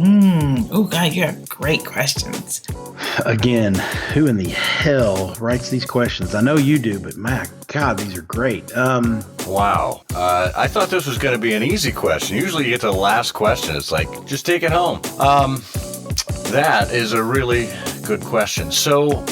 Oh, God, you have great questions. Again, who in the hell writes these questions? I know you do, but my God, these are great. Wow. I thought this was going to be an easy question. Usually you get to the last question. It's like, just take it home. That is a really good question. So,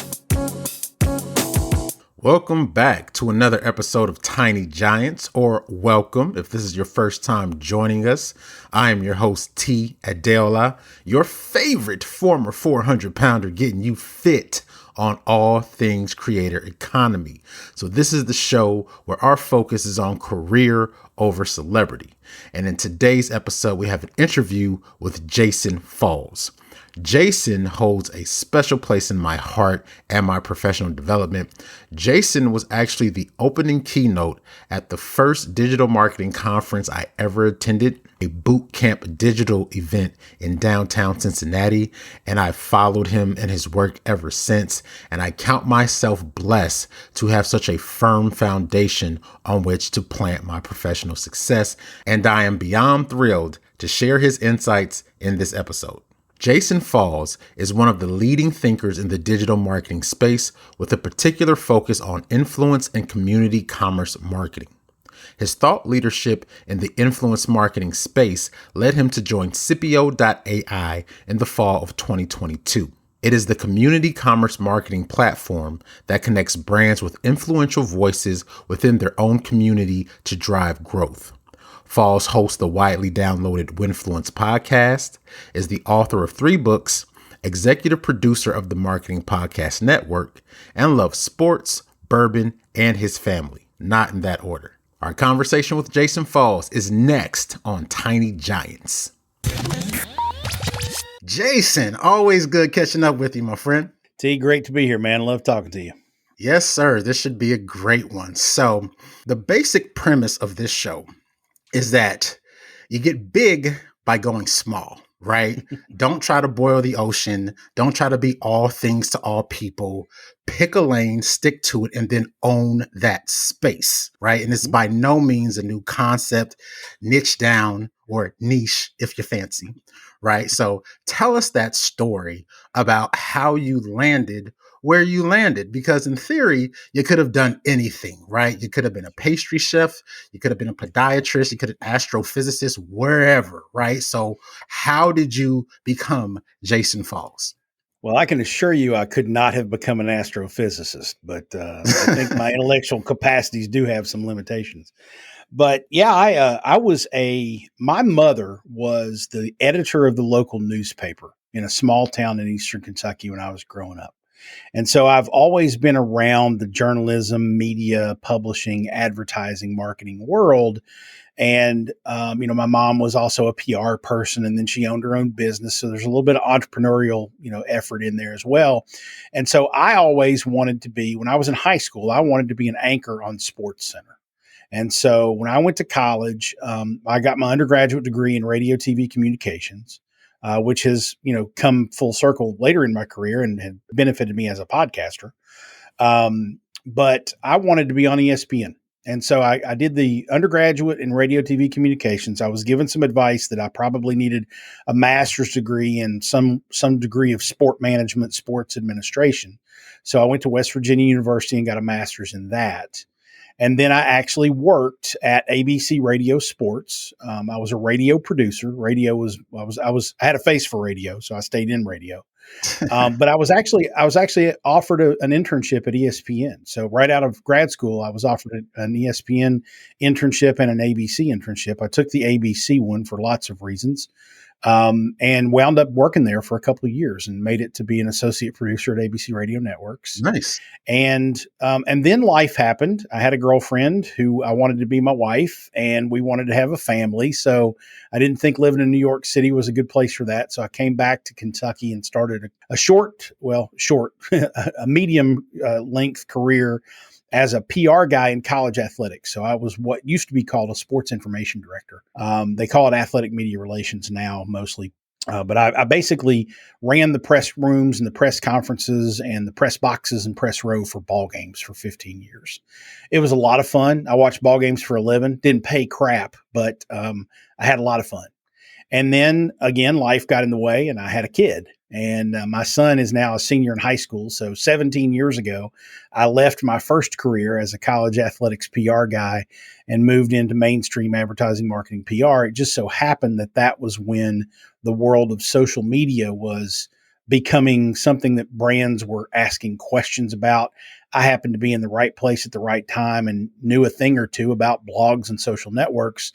welcome back to another episode of Tiny Giants, or welcome if this is your first time joining us. I am your host, T. Adeola, your favorite former 400-pounder getting you fit on all things creator economy. So this is the show where our focus is on career over celebrity. And in today's episode, we have an interview with Jason Falls. Jason holds a special place in my heart and my professional development. Jason was actually the opening keynote at the first digital marketing conference I ever attended, a boot camp digital event in downtown Cincinnati, and I've followed him and his work ever since. And I count myself blessed to have such a firm foundation on which to plant my professional success. And I am beyond thrilled to share his insights in this episode. Jason Falls is one of the leading thinkers in the digital marketing space with a particular focus on influence and community commerce marketing. His thought leadership in the influence marketing space led him to join Scipio.ai in the fall of 2022. It is the community commerce marketing platform that connects brands with influential voices within their own community to drive growth. Falls hosts the widely downloaded Winfluence podcast, is the author of 3 books, executive producer of the Marketing Podcast Network, and loves sports, bourbon, and his family, not in that order. Our conversation with Jason Falls is next on Tiny Giants. Jason, always good catching up with you, my friend. T, great to be here, man. Love talking to you. Yes, sir. This should be a great one. So the basic premise of this show is that you get big by going small, right? Don't try to boil the ocean. Don't try to be all things to all people. Pick a lane, stick to it, and then own that space, right? And it's by no means a new concept, niche down or niche if you fancy, right? So tell us that story about how you landed where you landed, because in theory, you could have done anything, right? You could have been a pastry chef, you could have been a podiatrist, you could have been an astrophysicist, wherever, right? So how did you become Jason Falls? Well, I can assure you I could not have become an astrophysicist, but I think my intellectual capacities do have some limitations. But yeah, my mother was the editor of the local newspaper in a small town in Eastern Kentucky when I was growing up. And so I've always been around the journalism, media, publishing, advertising, marketing world. And, my mom was also a PR person, and then she owned her own business. So there's a little bit of entrepreneurial, effort in there as well. And so I always wanted to be, when I was in high school, I wanted to be an anchor on SportsCenter. And so when I went to college, I got my undergraduate degree in radio, TV communications. Which has, come full circle later in my career and had benefited me as a podcaster. But I wanted to be on ESPN. And so I did the undergraduate in radio, TV communications. I was given some advice that I probably needed a master's degree in some degree of sport management, sports administration. So I went to West Virginia University and got a master's in that. And then I actually worked at ABC Radio Sports. I was a radio producer. I had a face for radio, so I stayed in radio. But I was actually offered an internship at ESPN. So right out of grad school, I was offered an ESPN internship and an ABC internship. I took the ABC one for lots of reasons. And wound up working there for a couple of years and made it to be an associate producer at ABC Radio Networks. Nice. And then life happened. I had a girlfriend who I wanted to be my wife, and we wanted to have a family. So I didn't think living in New York City was a good place for that. So I came back to Kentucky and started a medium length career as a PR guy in college athletics. So I was what used to be called a sports information director. They call it athletic media relations now mostly. But I basically ran the press rooms and the press conferences and the press boxes and press row for ball games for 15 years. It was a lot of fun. I watched ball games for a living, didn't pay crap, but I had a lot of fun. And then again, life got in the way and I had a kid. And my son is now a senior in high school. So 17 years ago, I left my first career as a college athletics PR guy and moved into mainstream advertising, marketing, PR. It just so happened that that was when the world of social media was becoming something that brands were asking questions about. I happened to be in the right place at the right time and knew a thing or two about blogs and social networks,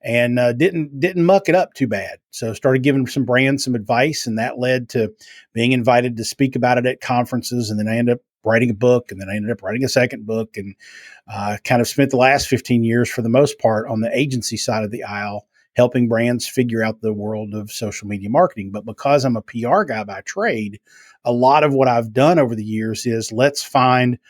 and didn't muck it up too bad. So started giving some brands some advice, and that led to being invited to speak about it at conferences. And then I ended up writing a book, and then I ended up writing a second book, and kind of spent the last 15 years for the most part on the agency side of the aisle, helping brands figure out the world of social media marketing. But because I'm a PR guy by trade, a lot of what I've done over the years is let's find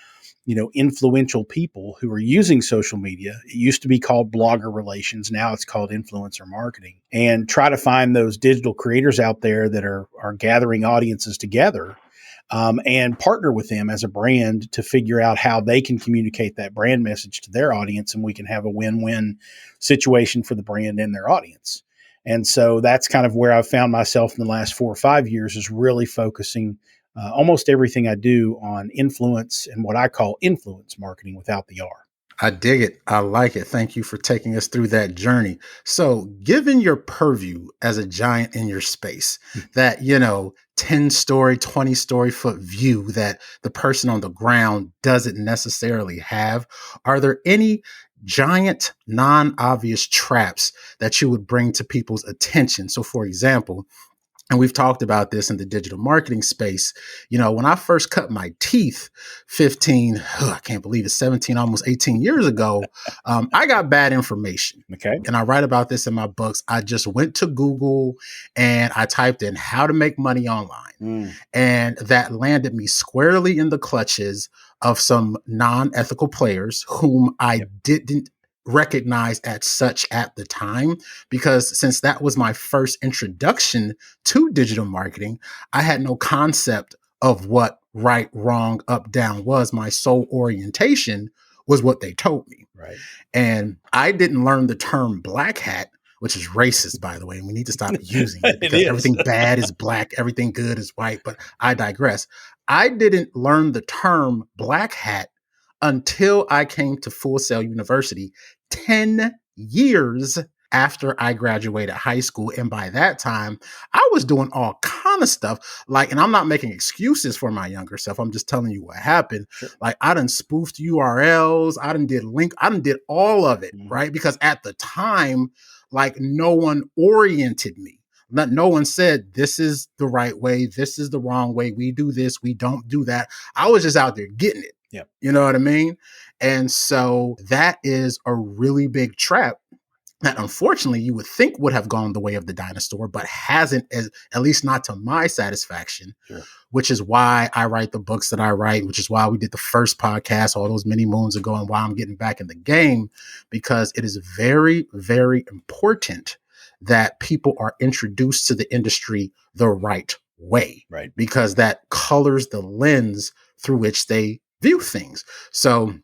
influential people who are using social media. It used to be called blogger relations. Now it's called influencer marketing, and try to find those digital creators out there that are gathering audiences together, and partner with them as a brand to figure out how they can communicate that brand message to their audience. And we can have a win-win situation for the brand and their audience. And so that's kind of where I've found myself in the last 4 or 5 years, is really focusing almost everything I do on influence and what I call influence marketing without the R. I dig it. I like it. Thank you for taking us through that journey. So, given your purview as a giant in your space, that, 10-story, 20-story foot view that the person on the ground doesn't necessarily have, are there any giant, non-obvious traps that you would bring to people's attention? So, for example, and we've talked about this in the digital marketing space. When I first cut my teeth 15, I can't believe it, 17, almost 18 years ago, I got bad information. Okay. And I write about this in my books. I just went to Google and I typed in how to make money online. And that landed me squarely in the clutches of some non-ethical players whom I didn't recognized as such at the time, because since that was my first introduction to digital marketing, I had no concept of what right, wrong, up, down was. My sole orientation was what they told me. Right. And I didn't learn the term black hat, which is racist, by the way, and we need to stop using it because everything bad is black, everything good is white, but I digress. I didn't learn the term black hat until I came to Full Sail University 10 years after I graduated high school. And by that time, I was doing all kind of stuff. And I'm not making excuses for my younger self. I'm just telling you what happened. Sure. I done spoofed URLs. I done did all of it, right? Because at the time, no one oriented me. No one said, this is the right way. This is the wrong way. We do this. We don't do that. I was just out there getting it. Yeah. You know what I mean? And so that is a really big trap that unfortunately you would think would have gone the way of the dinosaur, but hasn't, at least not to my satisfaction. Sure. Which is why I write the books that I write, which is why we did the first podcast all those many moons ago, and why I'm getting back in the game, because it is very, very important that people are introduced to the industry the right way, right? Because that colors the lens through which they view things. So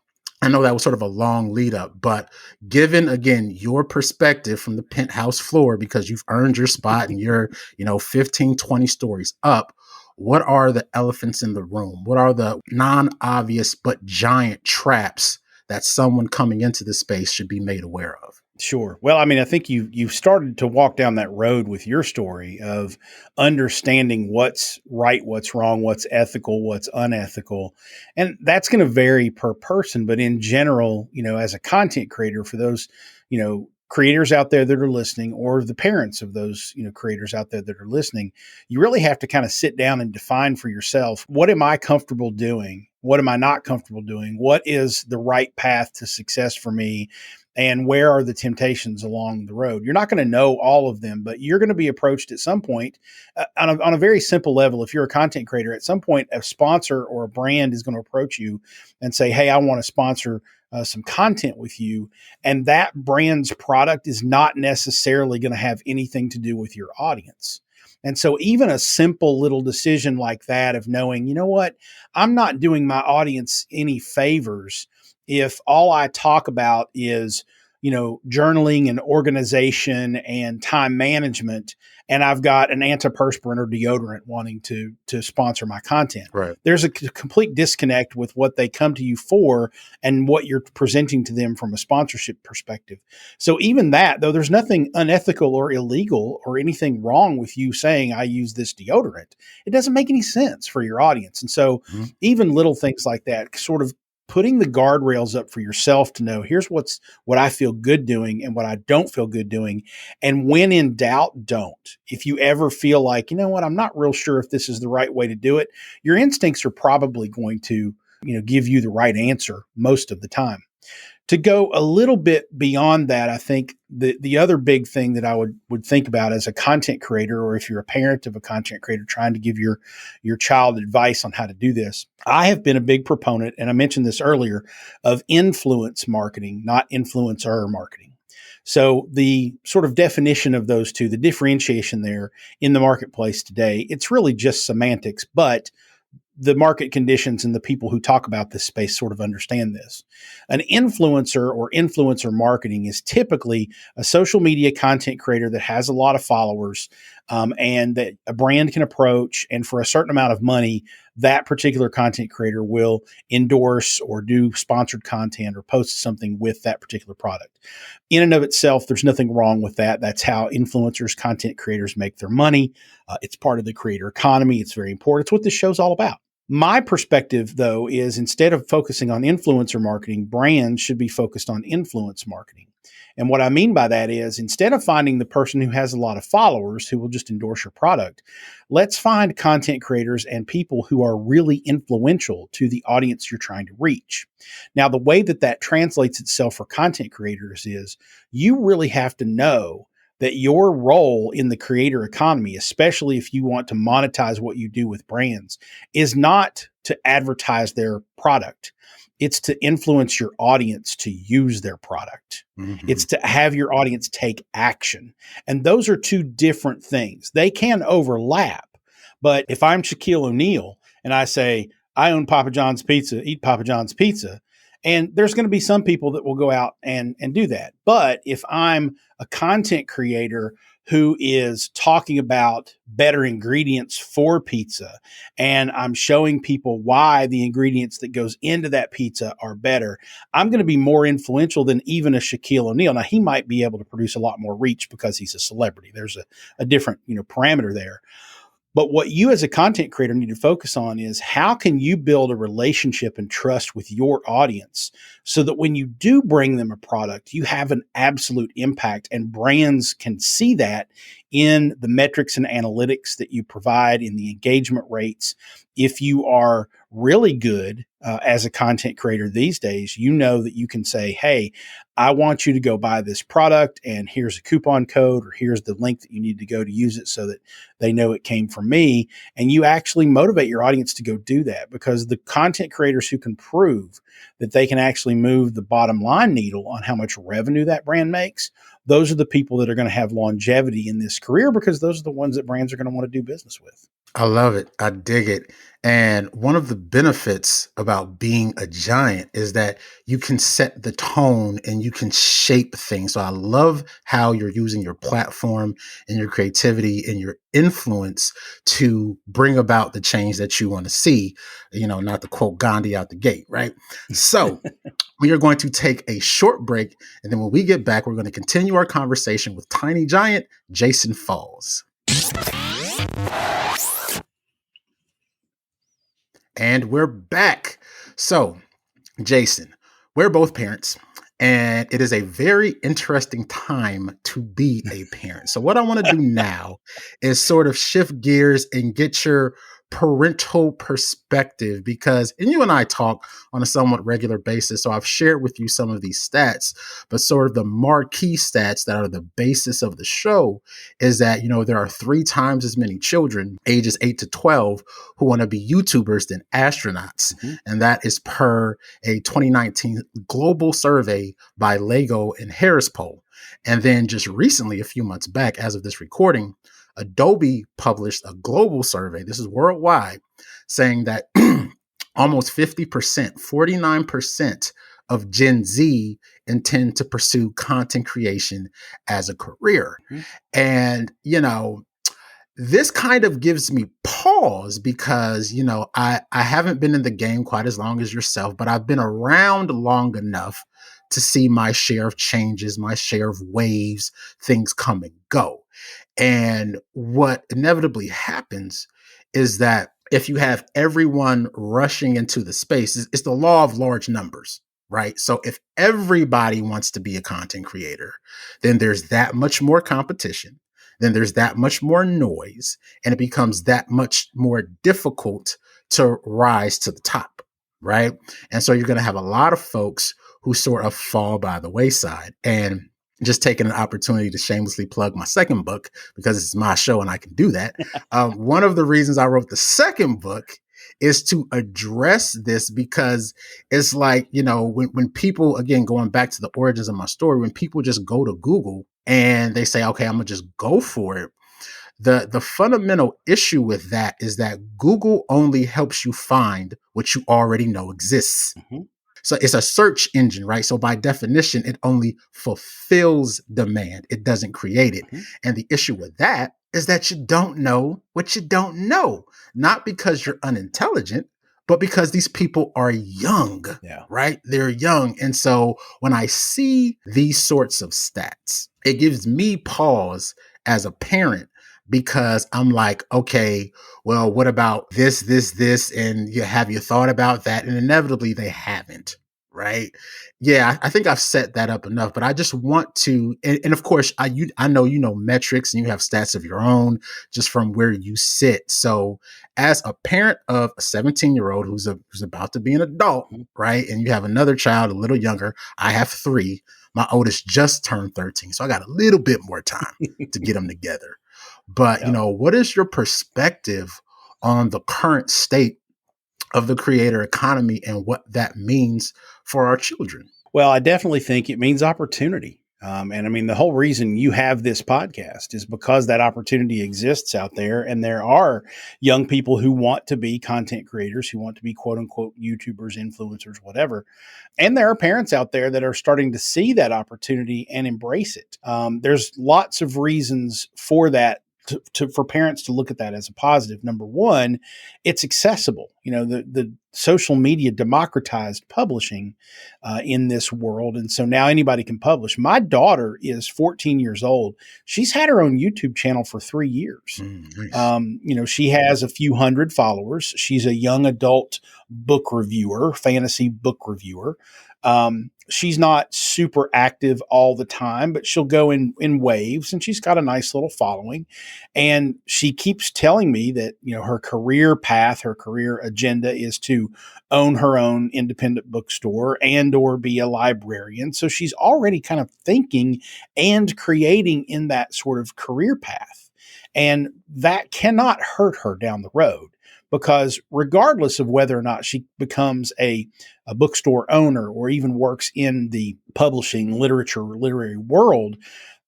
I know that was sort of a long lead up, but given, again, your perspective from the penthouse floor, because you've earned your spot and you're, 15, 20 stories up, what are the elephants in the room? What are the non-obvious but giant traps that someone coming into the space should be made aware of? Sure. Well, I think you've started to walk down that road with your story of understanding what's right, what's wrong, what's ethical, what's unethical. And that's going to vary per person. But in general, as a content creator, for those, creators out there that are listening, or the parents of those, creators out there that are listening, you really have to kind of sit down and define for yourself, what am I comfortable doing? What am I not comfortable doing? What is the right path to success for me? And where are the temptations along the road? You're not going to know all of them, but you're going to be approached at some point on a very simple level. If you're a content creator, at some point, a sponsor or a brand is going to approach you and say, hey, I want to sponsor some content with you. And that brand's product is not necessarily going to have anything to do with your audience. And so even a simple little decision like that of knowing, what, I'm not doing my audience any favors if all I talk about is, journaling and organization and time management, and I've got an antiperspirant or deodorant wanting to sponsor my content. Right. There's a complete disconnect with what they come to you for and what you're presenting to them from a sponsorship perspective. So even that, though there's nothing unethical or illegal or anything wrong with you saying I use this deodorant, it doesn't make any sense for your audience. And so even little things like that, sort of putting the guardrails up for yourself to know here's what I feel good doing and what I don't feel good doing. And when in doubt, don't. If you ever feel like, you know what, I'm not real sure if this is the right way to do it, your instincts are probably going to, give you the right answer most of the time. To go a little bit beyond that, I think the other big thing that I would think about as a content creator, or if you're a parent of a content creator trying to give your child advice on how to do this, I have been a big proponent, and I mentioned this earlier, of influence marketing, not influencer marketing. So the sort of definition of those two, the differentiation there in the marketplace today, it's really just semantics, but the market conditions and the people who talk about this space sort of understand this. An influencer or influencer marketing is typically a social media content creator that has a lot of followers and that a brand can approach. And for a certain amount of money, that particular content creator will endorse or do sponsored content or post something with that particular product. In and of itself, there's nothing wrong with that. That's how influencers, content creators make their money. It's part of the creator economy. It's very important. It's what this show's all about. My perspective, though, is instead of focusing on influencer marketing, brands should be focused on influence marketing. And what I mean by that is instead of finding the person who has a lot of followers who will just endorse your product, let's find content creators and people who are really influential to the audience you're trying to reach. Now, the way that translates itself for content creators is you really have to know that your role in the creator economy, especially if you want to monetize what you do with brands, is not to advertise their product. It's to influence your audience to use their product. Mm-hmm. It's to have your audience take action. And those are two different things. They can overlap. But if I'm Shaquille O'Neal and I say, I own Papa John's Pizza, eat Papa John's Pizza, and there's going to be some people that will go out and do that. But if I'm a content creator who is talking about better ingredients for pizza, and I'm showing people why the ingredients that goes into that pizza are better, I'm going to be more influential than even a Shaquille O'Neal. Now, he might be able to produce a lot more reach because he's a celebrity. There's a different, parameter there. But what you as a content creator need to focus on is how can you build a relationship and trust with your audience so that when you do bring them a product, you have an absolute impact, and brands can see that in the metrics and analytics that you provide, in the engagement rates. If you are really good as a content creator these days, you know that you can say, hey, I want you to go buy this product, and here's a coupon code, or here's the link that you need to go to use it so that they know it came from me. And you actually motivate your audience to go do that, because the content creators who can prove that they can actually move the bottom line needle on how much revenue that brand makes, those are the people that are going to have longevity in this career, because those are the ones that brands are going to want to do business with. I love it. I dig it. And one of the benefits about being a giant is that you can set the tone and you can shape things. So I love how you're using your platform and your creativity and your influence to bring about the change that you want to see, not to quote Gandhi out the gate, right? So we are going to take a short break. And then when we get back, we're going to continue our conversation with tiny giant Jason Falls. And we're back. So, Jason, we're both parents, and it is a very interesting time to be a parent. So what I want to do now is sort of shift gears and get your parental perspective, because, and you and I talk on a somewhat regular basis, so I've shared with you some of these stats, but sort of the marquee stats that are the basis of the show is that, there are 3 times as many children ages 8 to 12 who want to be YouTubers than astronauts. Mm-hmm. And that is per a 2019 global survey by Lego and Harris Poll. And then just recently, a few months back, as of this recording, Adobe published a global survey, this is worldwide, saying that almost 50%, 49% of Gen Z intend to pursue content creation as a career. Mm-hmm. And, this kind of gives me pause because, I haven't been in the game quite as long as yourself, but I've been around long enough to see my share of changes, my share of waves, things come and go. And what inevitably happens is that if you have everyone rushing into the space, it's the law of large numbers, right? So if everybody wants to be a content creator, then there's that much more competition, then there's that much more noise, and it becomes that much more difficult to rise to the top, right? And so you're going to have a lot of folks who sort of fall by the wayside. And just taking an opportunity to shamelessly plug my second book because it's my show and I can do that. One of the reasons I wrote the second book is to address this because it's like, when people, again, going back to the origins of my story, when people just go to Google and they say, okay, I'm gonna just go for it. The fundamental issue with that is that Google only helps you find what you already know exists. Mm-hmm. So it's a search engine, right? So by definition, it only fulfills demand. It doesn't create it. Mm-hmm. And the issue with that is that you don't know what you don't know, not because you're unintelligent, but because these people are young, right? They're young. And so when I see these sorts of stats, it gives me pause as a parent because I'm like, okay, well, what about this? And have you thought about that? And inevitably they haven't, right? Yeah, I think I've set that up enough, but I just want to, and of course, I know you know metrics and you have stats of your own just from where you sit. So as a parent of a 17-year-old who's about to be an adult, right? And you have another child a little younger. I have 3. My oldest just turned 13. So I got a little bit more time to get them together. But, what is your perspective on the current state of the creator economy and what that means for our children? Well, I definitely think it means opportunity. And I mean, the whole reason you have this podcast is because that opportunity exists out there. And there are young people who want to be content creators, who want to be quote unquote YouTubers, influencers, whatever. And there are parents out there that are starting to see that opportunity and embrace it. There's lots of reasons for that. For parents to look at that as a positive. Number one, it's accessible. The social media democratized publishing in this world. And so now anybody can publish. My daughter is 14 years old. She's had her own YouTube channel for 3 years. Nice. She has a few hundred followers. She's a young adult book reviewer, fantasy book reviewer. She's not super active all the time, but she'll go in waves, and she's got a nice little following. And she keeps telling me that, her career path, her career agenda is to own her own independent bookstore and or be a librarian. So she's already kind of thinking and creating in that sort of career path. And that cannot hurt her down the road. Because regardless of whether or not she becomes a bookstore owner or even works in the publishing, literary world,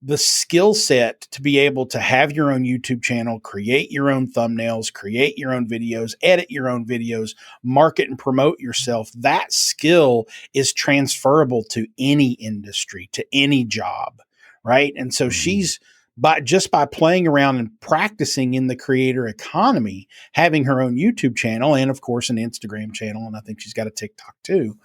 the skill set to be able to have your own YouTube channel, create your own thumbnails, create your own videos, edit your own videos, market and promote yourself, that skill is transferable to any industry, to any job, right? And so she's by playing around and practicing in the creator economy, having her own YouTube channel and of course an Instagram channel. And I think she's got a TikTok too.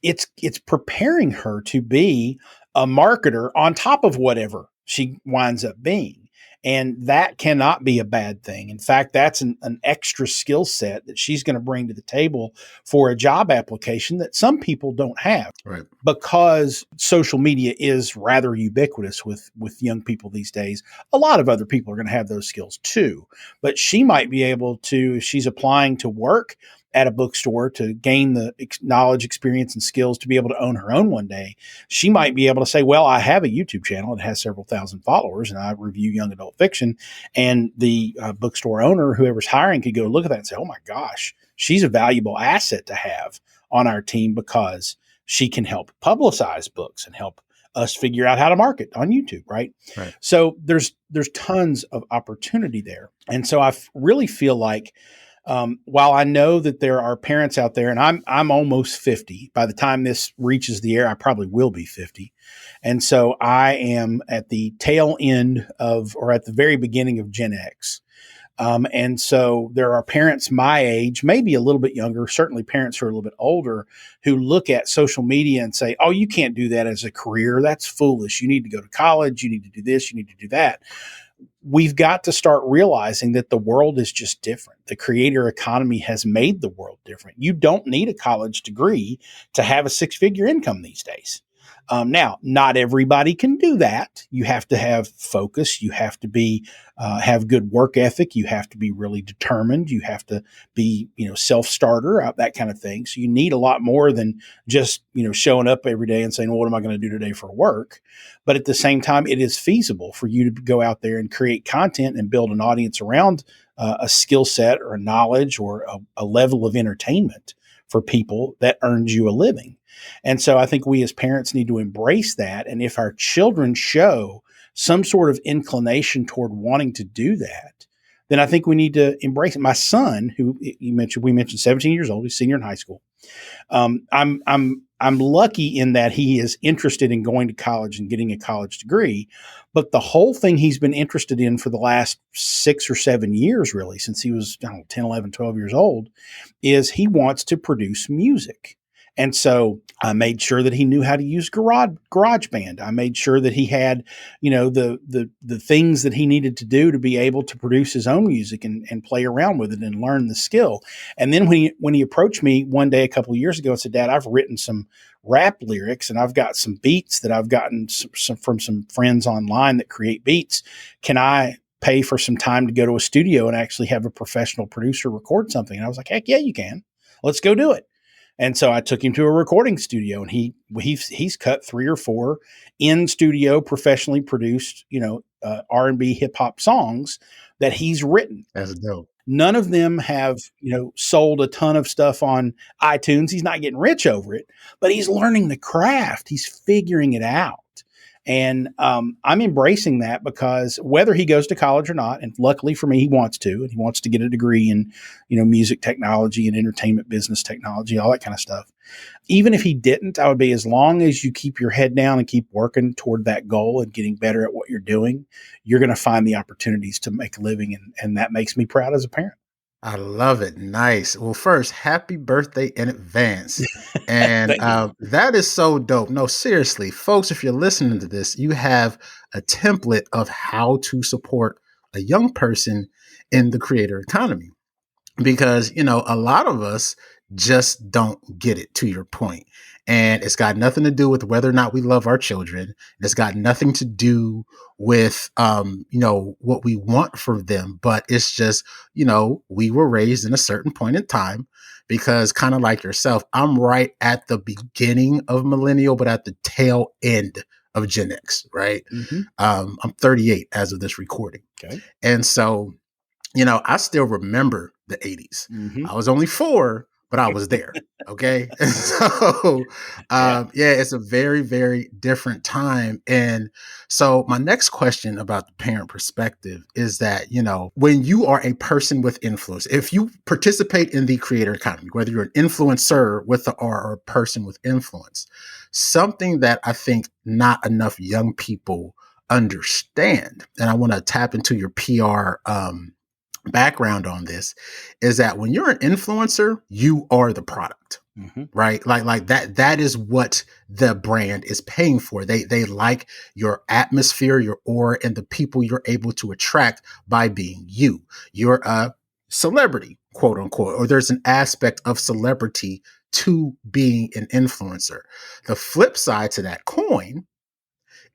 It's preparing her to be a marketer on top of whatever she winds up being. And that cannot be a bad thing. In fact, that's an extra skill set that she's going to bring to the table for a job application that some people don't have. Right. Because social media is rather ubiquitous with young people these days. A lot of other people are going to have those skills too. But she might be able to, if she's applying to work at a bookstore to gain the knowledge, experience, and skills to be able to own her own one day, she might be able to say, well, I have a YouTube channel. It has several thousand followers and I review young adult fiction. And the bookstore owner, whoever's hiring, could go look at that and say, oh my gosh, she's a valuable asset to have on our team because she can help publicize books and help us figure out how to market on YouTube, right? So there's tons of opportunity there. And so I really feel like While I know that there are parents out there, and I'm almost 50. By the time this reaches the air, I probably will be 50. And so I am at the tail end of, or at the very beginning of Gen X. And so there are parents my age, maybe a little bit younger, certainly parents who are a little bit older, who look at social media and say, oh, you can't do that as a career. That's foolish. You need to go to college. You need to do this. You need to do that. We've got to start realizing that the world is just different. The creator economy has made the world different. You don't need a college degree to have a six-figure income these days. Now, not everybody can do that. You have to have focus. You have to be have good work ethic. You have to be really determined. You have to be, self-starter, that kind of thing. So you need a lot more than just, showing up every day and saying, well, what am I going to do today for work? But at the same time, it is feasible for you to go out there and create content and build an audience around a skill set or a knowledge or a level of entertainment for people that earns you a living. And so I think we as parents need to embrace that. And if our children show some sort of inclination toward wanting to do that, then I think we need to embrace it. My son, who we mentioned 17 years old, he's senior in high school. I'm lucky in that he is interested in going to college and getting a college degree. But the whole thing he's been interested in for the last 6 or 7 years, really, since he was 10, 11, 12 years old, is he wants to produce music. And so I made sure that he knew how to use GarageBand. I made sure that he had, the things that he needed to do to be able to produce his own music and play around with it and learn the skill. And then when he approached me one day a couple of years ago and said, Dad, I've written some rap lyrics and I've got some beats that I've gotten from some friends online that create beats. Can I pay for some time to go to a studio and actually have a professional producer record something? And I was like, heck yeah, you can. Let's go do it. And so I took him to a recording studio, and he's cut 3 or 4 in studio, professionally produced, R&B hip hop songs that he's written. That's dope. None of them have, sold a ton of stuff on iTunes. He's not getting rich over it, but he's learning the craft. He's figuring it out. And I'm embracing that because whether he goes to college or not, and luckily for me, he wants to, and he wants to get a degree in, music technology and entertainment business technology, all that kind of stuff. Even if he didn't, I would be, as long as you keep your head down and keep working toward that goal and getting better at what you're doing, you're going to find the opportunities to make a living. And that makes me proud as a parent. I love it. Nice. Well, first, happy birthday in advance. And that is so dope. No, seriously, folks, if you're listening to this, you have a template of how to support a young person in the creator economy. Because, a lot of us just don't get it, to your point. And it's got nothing to do with whether or not we love our children. It's got nothing to do with, what we want for them. But it's just, we were raised in a certain point in time, because kind of like yourself, I'm right at the beginning of millennial, but at the tail end of Gen X, right? Mm-hmm. I'm 38 as of this recording. Okay. And so, I still remember the 80s. Mm-hmm. I was only 4, but I was there. Okay. And so, it's a very, very different time. And so my next question about the parent perspective is that, when you are a person with influence, if you participate in the creator economy, whether you're an influencer with the R or a person with influence, something that I think not enough young people understand, and I want to tap into your PR, background on this, is that when you're an influencer, you are the product, mm-hmm. right? Like that is what the brand is paying for. They like your atmosphere, your aura, and the people you're able to attract by being you. You're a celebrity, quote unquote, or there's an aspect of celebrity to being an influencer. The flip side to that coin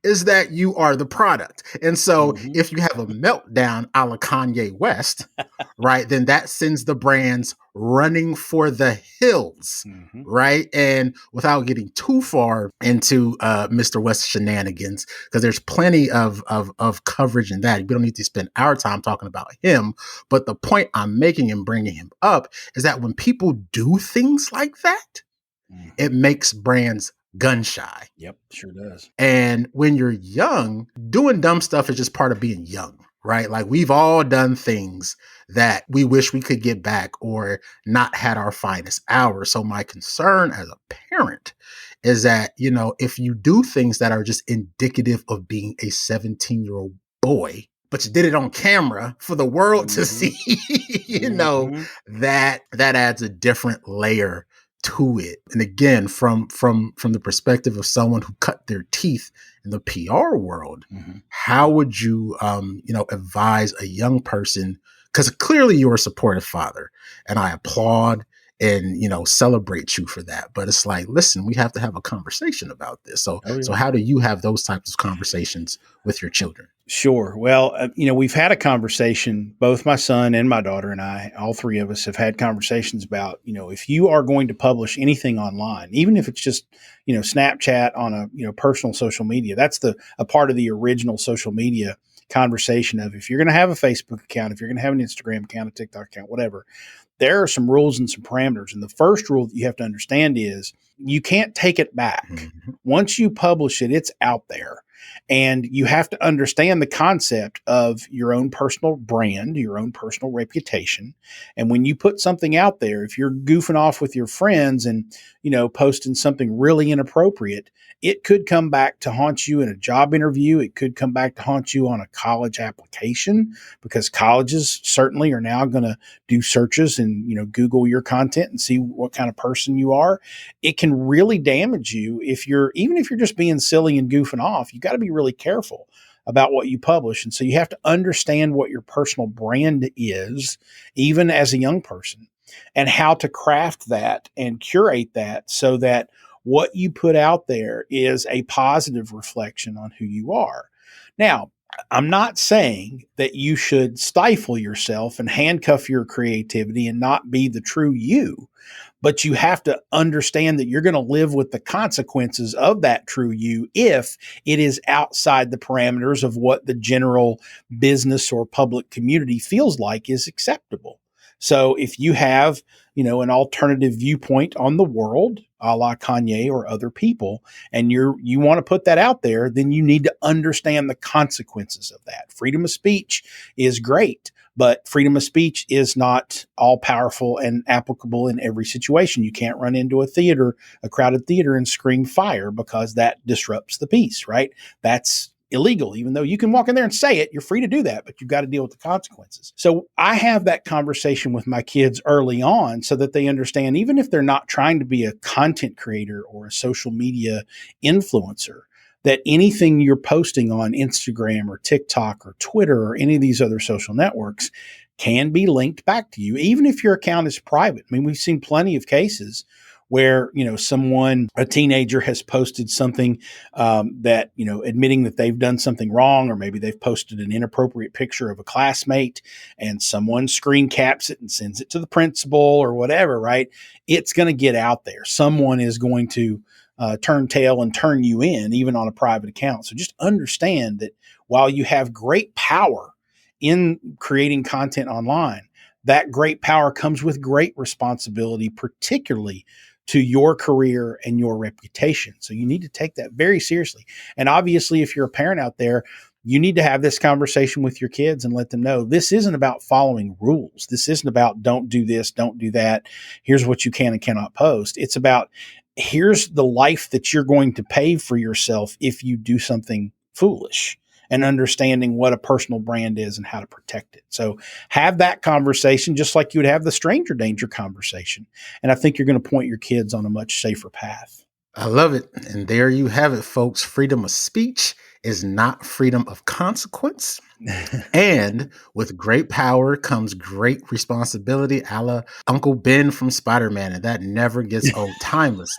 is that you are the product. And so if you have a meltdown a la Kanye West, right, then that sends the brands running for the hills, right? And without getting too far into Mr. West shenanigans, because there's plenty of coverage in that. We don't need to spend our time talking about him. But the point I'm making and bringing him up is that when people do things like that, it makes brands gun shy. Yep, sure does. And when you're young, doing dumb stuff is just part of being young, right? Like we've all done things that we wish we could get back or not had our finest hour. So my concern as a parent is that, if you do things that are just indicative of being a 17-year-old boy, but you did it on camera for the world to see, that adds a different layer to it. And again, from the perspective of someone who cut their teeth in the PR world, how would you, advise a young person? Because clearly you're a supportive father, and I applaud and, celebrate you for that. But it's like, listen, we have to have a conversation about this. So how do you have those types of conversations with your children? Sure. Well, we've had a conversation, both my son and my daughter and I, all three of us have had conversations about, if you are going to publish anything online, even if it's just, Snapchat on a, personal social media, that's a part of the original social media conversation of if you're going to have a Facebook account, if you're going to have an Instagram account, a TikTok account, whatever, there are some rules and some parameters. And the first rule that you have to understand is you can't take it back. Once you publish it, it's out there. And you have to understand the concept of your own personal brand, your own personal reputation. And when you put something out there, if you're goofing off with your friends and, posting something really inappropriate, it could come back to haunt you in a job interview. It could come back to haunt you on a college application, because colleges certainly are now going to do searches and, Google your content and see what kind of person you are. It can really damage you even if you're just being silly and goofing off. You got to be really careful about what you publish. And so you have to understand what your personal brand is, even as a young person, and how to craft that and curate that so that what you put out there is a positive reflection on who you are. Now, I'm not saying that you should stifle yourself and handcuff your creativity and not be the true you, but you have to understand that you're going to live with the consequences of that true you if it is outside the parameters of what the general business or public community feels like is acceptable. So if you have, an alternative viewpoint on the world, a la Kanye or other people, and you want to put that out there, then you need to understand the consequences of that. Freedom of speech is great, but freedom of speech is not all powerful and applicable in every situation. You can't run into a crowded theater, and scream fire, because that disrupts the peace, right? That's illegal. Even though you can walk in there and say it, you're free to do that, but you've got to deal with the consequences. So I have that conversation with my kids early on so that they understand, even if they're not trying to be a content creator or a social media influencer, that anything you're posting on Instagram or TikTok or Twitter or any of these other social networks can be linked back to you, even if your account is private. I mean, we've seen plenty of cases where, a teenager has posted something that, admitting that they've done something wrong, or maybe they've posted an inappropriate picture of a classmate and someone screen caps it and sends it to the principal or whatever, right? It's going to get out there. Someone is going to turn tail and turn you in, even on a private account. So just understand that while you have great power in creating content online, that great power comes with great responsibility, particularly to your career and your reputation. So you need to take that very seriously. And obviously, if you're a parent out there, you need to have this conversation with your kids and let them know this isn't about following rules. This isn't about don't do this, don't do that. Here's what you can and cannot post. It's about here's the life that you're going to pay for yourself if you do something foolish, and understanding what a personal brand is and how to protect it. So have that conversation just like you would have the stranger danger conversation. And I think you're going to point your kids on a much safer path. I love it. And there you have it, folks. Freedom of speech is not freedom of consequence. And with great power comes great responsibility, a la Uncle Ben from Spider-Man. And that never gets old. Timeless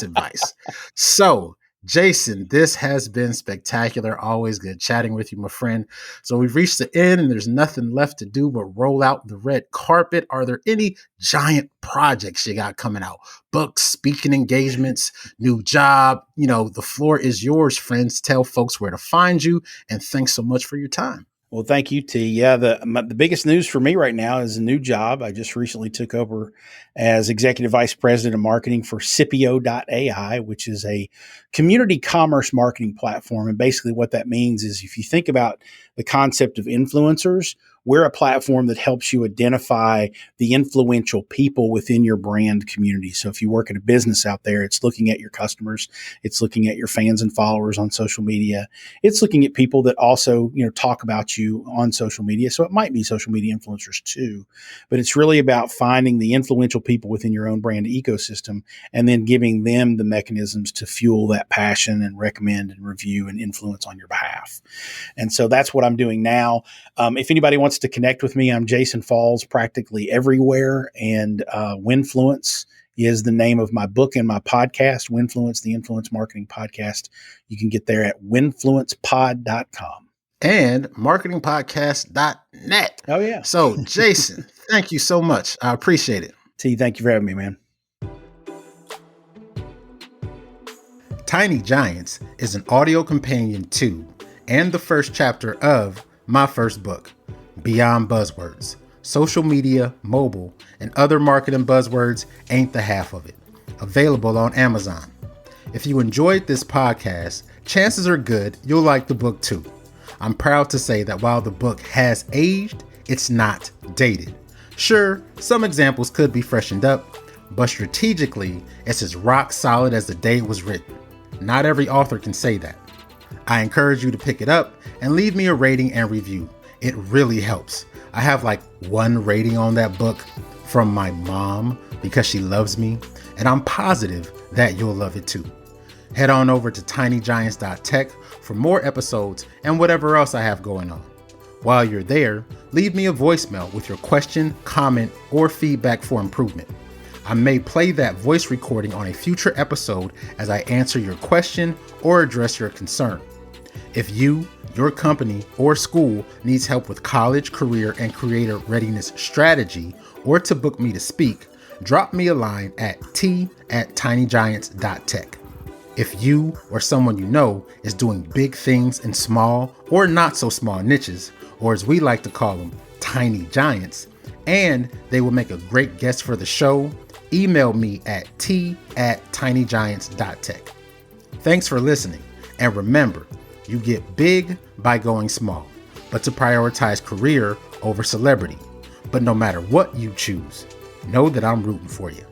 advice. So, Jason, this has been spectacular. Always good chatting with you, my friend. So we've reached the end and there's nothing left to do but roll out the red carpet. Are there any giant projects you got coming out? Books, speaking engagements, new job? The floor is yours, friends. Tell folks where to find you. And thanks so much for your time. Well, thank you, T. Yeah, the biggest news for me right now is a new job. I just recently took over as Executive Vice President of Marketing for Scipio.ai, which is a community commerce marketing platform. And basically what that means is if you think about the concept of influencers, we're a platform that helps you identify the influential people within your brand community. So if you work at a business out there, it's looking at your customers, it's looking at your fans and followers on social media, it's looking at people that also, talk about you on social media. So it might be social media influencers too, but it's really about finding the influential people within your own brand ecosystem and then giving them the mechanisms to fuel that passion and recommend and review and influence on your behalf. And so that's what I'm doing now. If anybody wants to connect with me, I'm Jason Falls practically everywhere. And Winfluence is the name of my book and my podcast, Winfluence, the Influence Marketing Podcast. You can get there at winfluencepod.com. And marketingpodcast.net. Oh, yeah. So, Jason, thank you so much. I appreciate it. T, thank you for having me, man. Tiny Giants is an audio companion to and the first chapter of my first book, Beyond Buzzwords. Social media, mobile, and other marketing buzzwords ain't the half of it. Available on Amazon. If you enjoyed this podcast, chances are good you'll like the book too. I'm proud to say that while the book has aged, it's not dated. Sure, some examples could be freshened up, but strategically, it's as rock solid as the day it was written. Not every author can say that. I encourage you to pick it up and leave me a rating and review. It really helps. I have like 1 rating on that book from my mom because she loves me, and I'm positive that you'll love it too. Head on over to tinygiants.tech for more episodes and whatever else I have going on. While you're there, leave me a voicemail with your question, comment, or feedback for improvement. I may play that voice recording on a future episode as I answer your question or address your concern. If you, your company, or school needs help with college, career, and creator readiness strategy, or to book me to speak, drop me a line at t@tinygiants.tech. If you or someone you know is doing big things in small or not so small niches, or as we like to call them, tiny giants, and they will make a great guest for the show, email me at t@tinygiants.tech. Thanks for listening, and remember, you get big by going small, but to prioritize career over celebrity. But no matter what you choose, know that I'm rooting for you.